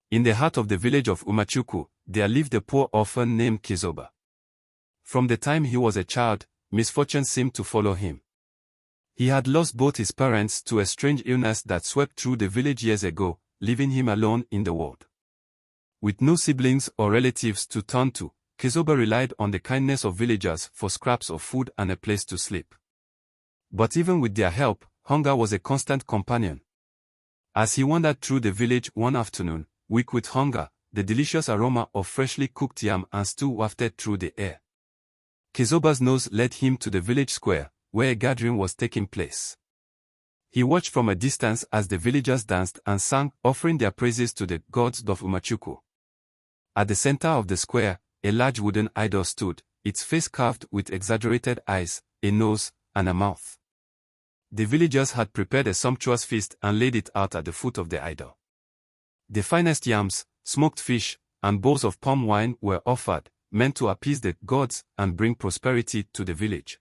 In the heart of the village of CHUK'MA, there lived a poor orphan named Chizoba. From the time he was a child, misfortune seemed to follow him. He had lost both his parents to a strange illness that swept through the village years ago, leaving him alone in the world. With no siblings or relatives to turn to, Chizoba relied on the kindness of villagers for scraps of food and a place to sleep. But even with their help, hunger was a constant companion. As he wandered through the village one afternoon, weak with hunger, the delicious aroma of freshly cooked yam and stew wafted through the air. Chizoba's nose led him to the village square, where a gathering was taking place. He watched from a distance as the villagers danced and sang, offering their praises to the gods.Would. At the center of the square, a large wooden idol stood, its face carved with exaggerated eyes, a nose, and a mouth. The villagers had prepared a sumptuous feast and laid it out at the foot of the idol. The finest yams, smoked fish, and bowls of palm wine were offered, meant to appease the gods and bring prosperity to the village.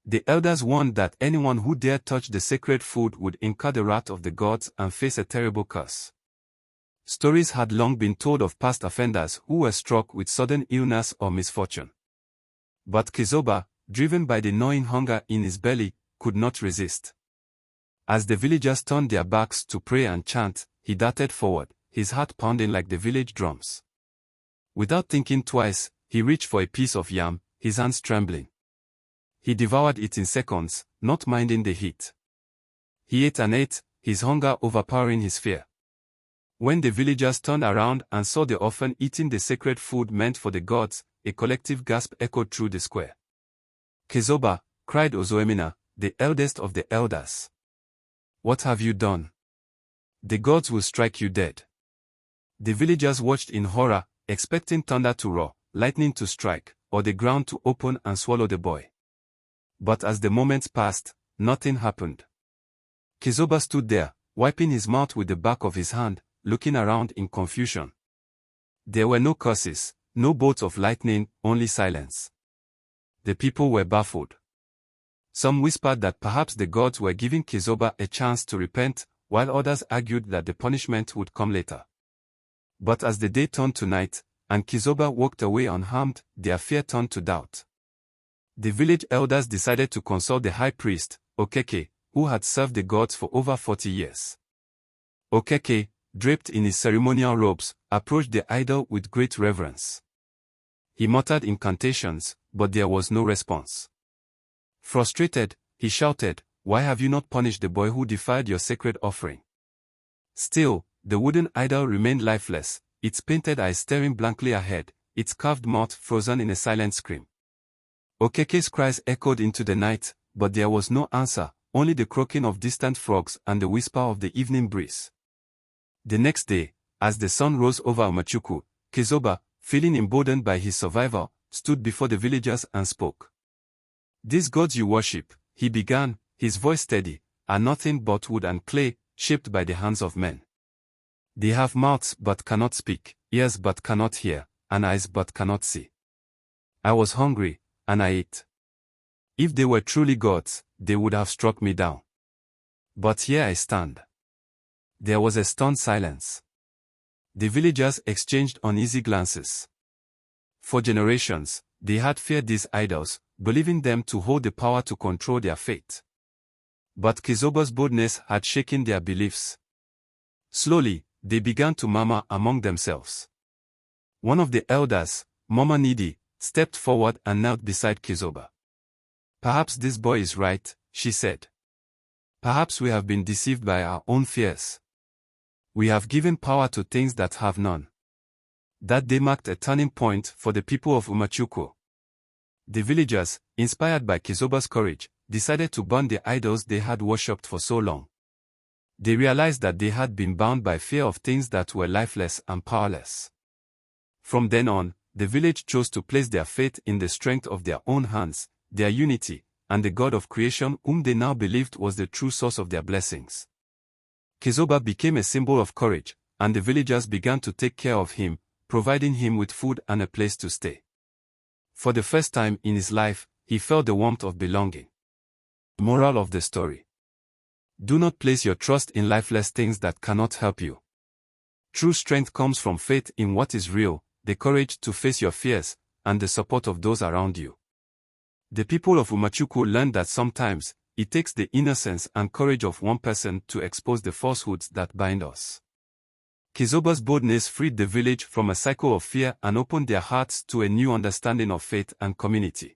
The elders warned that anyone who dared touch the sacred food would incur the wrath of the gods and face a terrible curse. Stories had long been told of past offenders who were struck with sudden illness or misfortune. But Chizoba, driven by the gnawing hunger in his belly, could not resist. As the villagers turned their backs to pray and chant, he darted forward, his heart pounding like the village drums. Without thinking twice, he reached for a piece of yam, his hands trembling. He devoured it in seconds, not minding the heat. He ate and ate, his hunger overpowering his fear. When the villagers turned around and saw the orphan eating the sacred food meant for the gods, a collective gasp echoed through the square. "Chizoba," cried Ozoemena, the eldest of the elders. "What have you done? The gods will strike you dead." The villagers watched in horror, expecting thunder to roar, lightning to strike, or the ground to open and swallow the boy. But as the moments passed, nothing happened. Chizoba stood there, wiping his mouth with the back of his hand, looking around in confusion. There were no curses, no bolts of lightning, only silence. The people were baffled. Some whispered that perhaps the gods were giving Chizoba a chance to repent, while others argued that the punishment would come later. But as the day turned to night, and Chizoba walked away unharmed, their fear turned to doubt. The village elders decided to consult the high priest, Okeke, who had served the gods for over 40 years. Okeke, draped in his ceremonial robes, approached the idol with great reverence. He muttered incantations, but there was no response. Frustrated, he shouted, "Why have you not punished the boy who defied your sacred offering?" Still, the wooden idol remained lifeless, its painted eyes staring blankly ahead, its carved mouth frozen in a silent scream. Okeke's cries echoed into the night, but there was no answer, only the croaking of distant frogs and the whisper of the evening breeze. The next day, as the sun rose over CHUK'MA, Chizoba, feeling emboldened by his survival, stood before the villagers and spoke. "These gods you worship," he began, his voice steady, "are nothing but wood and clay, shaped by the hands of men. They have mouths but cannot speak, ears but cannot hear, and eyes but cannot see. I was hungry, and I ate. If they were truly gods, they would have struck me down. But here I stand." There was a stunned silence. The villagers exchanged uneasy glances. For generations, they had feared these idols, believing them to hold the power to control their fate. But Chizoba's boldness had shaken their beliefs. Slowly, they began to murmur among themselves. One of the elders, Mama Nidi, stepped forward and knelt beside Chizoba. "Perhaps this boy is right," she said. "Perhaps we have been deceived by our own fears. We have given power to things that have none." That day marked a turning point for the people of CHUK'MA. The villagers, inspired by Chizoba's courage, decided to burn the idols they had worshipped for so long. They realized that they had been bound by fear of things that were lifeless and powerless. From then on, the village chose to place their faith in the strength of their own hands, their unity, and the God of creation whom they now believed was the true source of their blessings. Chizoba became a symbol of courage, and the villagers began to take care of him, providing him with food and a place to stay. For the first time in his life, he felt the warmth of belonging. Moral of the story: do not place your trust in lifeless things that cannot help you. True strength comes from faith in what is real, the courage to face your fears, and the support of those around you. The people of Umachukwu learned that sometimes, it takes the innocence and courage of one person to expose the falsehoods that bind us. Chizoba's boldness freed the village from a cycle of fear and opened their hearts to a new understanding of faith and community.